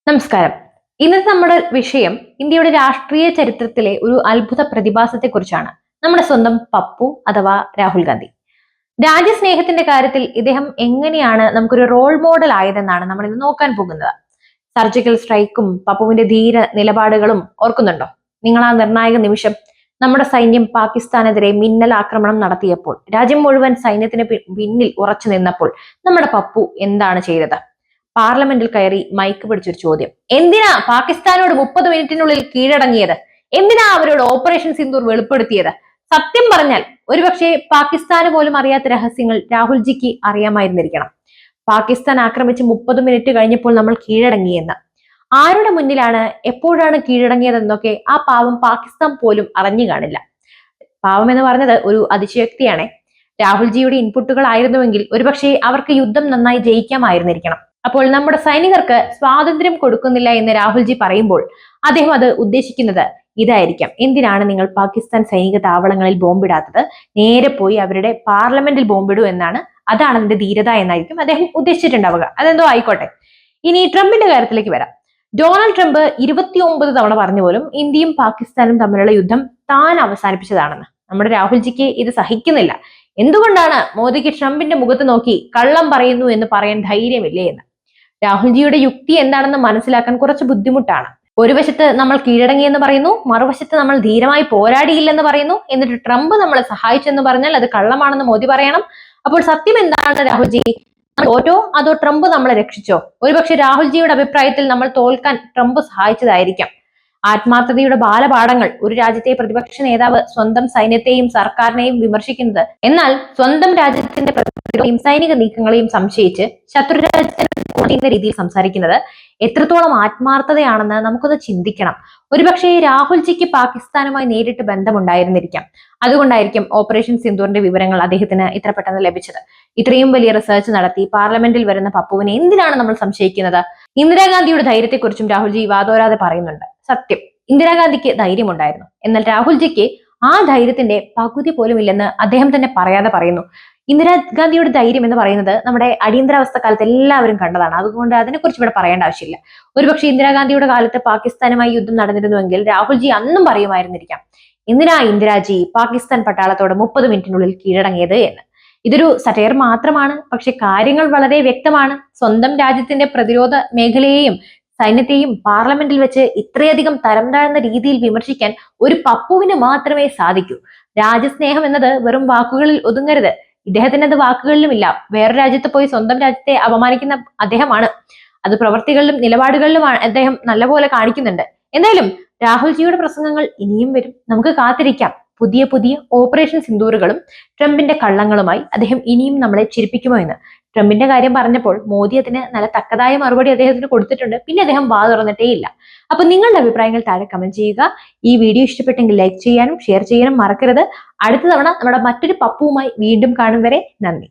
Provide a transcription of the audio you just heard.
നമസ്കാരം. ഇന്നത്തെ നമ്മുടെ വിഷയം ഇന്ത്യയുടെ രാഷ്ട്രീയ ചരിത്രത്തിലെ ഒരു അത്ഭുത പ്രതിഭാസത്തെക്കുറിച്ചാണ്. നമ്മുടെ സ്വന്തം പപ്പു അഥവാ രാഹുൽ ഗാന്ധി. രാജ്യസ്നേഹത്തിന്റെ കാര്യത്തിൽ ഇദ്ദേഹം എങ്ങനെയാണ് നമുക്കൊരു റോൾ മോഡൽ ആയതെന്നാണ് നമ്മൾ ഇന്ന് നോക്കാൻ പോകുന്നത്. സർജിക്കൽ സ്ട്രൈക്കും പപ്പുവിന്റെ ധീര നിലപാടുകളും ഓർക്കുന്നുണ്ടോ? നിങ്ങൾ ആ നിർണായക നിമിഷം നമ്മുടെ സൈന്യം പാകിസ്ഥാനെതിരെ മിന്നൽ ആക്രമണം നടത്തിയപ്പോൾ, രാജ്യം മുഴുവൻ സൈന്യത്തിന് പിന്നിൽ ഉറച്ചു നിന്നപ്പോൾ നമ്മുടെ പപ്പു എന്താണ് ചെയ്തത്? പാർലമെന്റിൽ കയറി മൈക്ക് പിടിച്ചൊരു ചോദ്യം. എന്തിനാ പാകിസ്ഥാനോട് 30 മിനിറ്റിനുള്ളിൽ കീഴടങ്ങിയത്? എന്തിനാ അവരോട് ഓപ്പറേഷൻ സിന്ദൂർ വെളിപ്പെടുത്തിയത്? സത്യം പറഞ്ഞാൽ ഒരുപക്ഷെ പാകിസ്ഥാന് പോലും അറിയാത്ത രഹസ്യങ്ങൾ രാഹുൽജിക്ക് അറിയാമായിരുന്നിരിക്കണം. പാകിസ്ഥാൻ ആക്രമിച്ച് 30 മിനിറ്റ് കഴിഞ്ഞപ്പോൾ നമ്മൾ കീഴടങ്ങിയെന്ന്. ആരുടെ മുന്നിലാണ്, എപ്പോഴാണ് കീഴടങ്ങിയതെന്നൊക്കെ ആ പാവം പാകിസ്ഥാൻ പോലും അറിഞ്ഞു കാണില്ല. പാവം എന്ന് പറഞ്ഞത് ഒരു അതിശയോക്തിയാണ്. രാഹുൽജിയുടെ ഇൻപുട്ടുകൾ ആയിരുന്നുവെങ്കിൽ ഒരുപക്ഷെ അവർക്ക് യുദ്ധം നന്നായി ജയിക്കാമായിരുന്നിരിക്കണം. അപ്പോൾ നമ്മുടെ സൈനികർക്ക് സ്വാതന്ത്ര്യം കൊടുക്കുന്നില്ല എന്ന് രാഹുൽജി പറയുമ്പോൾ അദ്ദേഹം അത് ഉദ്ദേശിക്കുന്നത് ഇതായിരിക്കാം. എന്തിനാണ് നിങ്ങൾ പാകിസ്ഥാൻ സൈനിക താവളങ്ങളിൽ ബോംബിടാത്തത്? നേരെ പോയി അവരുടെ പാർലമെന്റിൽ ബോംബിടൂ എന്നാണ്. അതാണ് അതിന്റെ ധീരത എന്നായിരിക്കും അദ്ദേഹം ഉദ്ദേശിച്ചിട്ടുണ്ടാവുക. അതെന്തോ ആയിക്കോട്ടെ. ഇനി ട്രംപിന്റെ കാര്യത്തിലേക്ക് വരാം. ഡൊണാൾഡ് ട്രംപ് 29 തവണ പറഞ്ഞു പോലും ഇന്ത്യയും പാകിസ്ഥാനും തമ്മിലുള്ള യുദ്ധം താൻ അവസാനിപ്പിച്ചതാണെന്ന്. നമ്മുടെ രാഹുൽജിക്ക് ഇത് സഹിക്കുന്നില്ല. എന്തുകൊണ്ടാണ് മോദിക്ക് ട്രംപിന്റെ മുഖത്ത് നോക്കി കള്ളം പറയുന്നു എന്ന് പറയാൻ ധൈര്യമില്ലേ എന്ന്. രാഹുൽജിയുടെ യുക്തി എന്താണെന്ന് മനസ്സിലാക്കാൻ കുറച്ച് ബുദ്ധിമുട്ടാണ്. ഒരു വശത്ത് നമ്മൾ കീഴടങ്ങിയെന്ന് പറയുന്നു, മറുവശത്ത് നമ്മൾ ധീരമായി പോരാടിയില്ലെന്ന് പറയുന്നു. എന്നിട്ട് ട്രംപ് നമ്മളെ സഹായിച്ചെന്ന് പറഞ്ഞാൽ അത് കള്ളമാണെന്ന് മോദി പറയണം. അപ്പോൾ സത്യം എന്താണ് രാഹുൽജി? തോറ്റോ അതോ ട്രംപ് നമ്മളെ രക്ഷിച്ചോ? ഒരുപക്ഷെ രാഹുൽജിയുടെ അഭിപ്രായത്തിൽ നമ്മൾ തോൽക്കാൻ ട്രംപ് സഹായിച്ചതായിരിക്കാം. ആത്മാർത്ഥതയുടെ ബാലപാഠങ്ങൾ. ഒരു രാജ്യത്തെ പ്രതിപക്ഷ നേതാവ് സ്വന്തം സൈന്യത്തെയും സർക്കാരിനെയും വിമർശിക്കുന്നത്, എന്നാൽ സ്വന്തം രാജ്യത്തിന്റെ സൈനിക നീക്കങ്ങളെയും സംശയിച്ച് ശത്രുരാജ്യത്തിന്റെ രീതിയിൽ സംസാരിക്കുന്നത് എത്രത്തോളം ആത്മാർത്ഥതയാണെന്ന് നമുക്കൊന്ന് ചിന്തിക്കണം. ഒരുപക്ഷെ രാഹുൽജിക്ക് പാകിസ്ഥാനുമായി നേരിട്ട് ബന്ധമുണ്ടായിരുന്നിരിക്കാം. അതുകൊണ്ടായിരിക്കും ഓപ്പറേഷൻ സിന്ദൂറിന്റെ വിവരങ്ങൾ അദ്ദേഹത്തിന് ഇത്ര പെട്ടെന്ന് ലഭിച്ചത്. ഇത്രയും വലിയ റിസർച്ച് നടത്തി പാർലമെന്റിൽ വരുന്ന പപ്പുവിനെ എന്തിനാണ് നമ്മൾ സംശയിക്കുന്നത്? ഇന്ദിരാഗാന്ധിയുടെ ധൈര്യത്തെക്കുറിച്ചും രാഹുൽജി വാതോരാതെ പറയുന്നുണ്ട്. സത്യം, ഇന്ദിരാഗാന്ധിക്ക് ധൈര്യമുണ്ടായിരുന്നു. എന്നാൽ രാഹുൽജിക്ക് ആ ധൈര്യത്തിന്റെ പകുതി പോലും ഇല്ലെന്ന് അദ്ദേഹം തന്നെ പറയാതെ പറയുന്നു. ഇന്ദിരാഗാന്ധിയുടെ ധൈര്യം എന്ന് പറയുന്നത് നമ്മുടെ അടിയന്തരാവസ്ഥ കാലത്ത് എല്ലാവരും കണ്ടതാണ്. അതുകൊണ്ട് അതിനെക്കുറിച്ച് ഇവിടെ പറയേണ്ട ആവശ്യമില്ല. ഒരുപക്ഷെ ഇന്ദിരാഗാന്ധിയുടെ കാലത്ത് പാകിസ്ഥാനുമായി യുദ്ധം നടന്നിരുന്നുവെങ്കിൽ രാഹുൽജി അന്നും പറയുമായിരുന്നിരിക്കാം, എന്തിനാ ഇന്ദിരാജി പാകിസ്ഥാൻ പട്ടാളത്തോട് 30 മിനിറ്റിനുള്ളിൽ കീഴടങ്ങിയത് എന്ന്. ഇതൊരു സറ്റയർ മാത്രമാണ്, പക്ഷെ കാര്യങ്ങൾ വളരെ വ്യക്തമാണ്. സ്വന്തം രാജ്യത്തിന്റെ പ്രതിരോധ മേഖലയെയും സൈന്യത്തെയും പാർലമെന്റിൽ വെച്ച് ഇത്രയധികം തരം താഴ്ന്ന രീതിയിൽ വിമർശിക്കാൻ ഒരു പപ്പുവിന് മാത്രമേ സാധിക്കൂ. രാജ്യസ്നേഹം എന്നത് വെറും വാക്കുകളിൽ ഒതുങ്ങരുത്. ഇദ്ദേഹത്തിന് അത് വാക്കുകളിലുമില്ല. വേറെ രാജ്യത്ത് പോയി സ്വന്തം രാജ്യത്തെ അപമാനിക്കുന്ന അദ്ദേഹമാണ്. അത് പ്രവർത്തികളിലും നിലപാടുകളിലുമാണ് അദ്ദേഹം നല്ലപോലെ കാണിക്കുന്നുണ്ട്. എന്തായാലും രാഹുൽജിയുടെ പ്രസംഗങ്ങൾ ഇനിയും വരും. നമുക്ക് കാത്തിരിക്കാം. പുതിയ പുതിയ ഓപ്പറേഷൻ സിന്ദൂറുകളും ട്രംപിന്റെ കള്ളങ്ങളുമായി അദ്ദേഹം ഇനിയും നമ്മളെ ചിരിപ്പിക്കുമോ എന്ന്. ട്രംപിന്റെ കാര്യം പറഞ്ഞപ്പോൾ മോദി അതിന് നല്ല തക്കതായ മറുപടി അദ്ദേഹത്തിന് കൊടുത്തിട്ടുണ്ട്. പിന്നെ അദ്ദേഹം വാ തുറന്നിട്ടേ ഇല്ല. അപ്പൊ നിങ്ങളുടെ അഭിപ്രായങ്ങൾ താഴെ കമന്റ് ചെയ്യുക. ഈ വീഡിയോ ഇഷ്ടപ്പെട്ടെങ്കിൽ ലൈക്ക് ചെയ്യാനും ഷെയർ ചെയ്യാനും മറക്കരുത്. അടുത്ത തവണ നമ്മുടെ മറ്റൊരു പപ്പുവുമായി വീണ്ടും കാണും വരെ നന്ദി.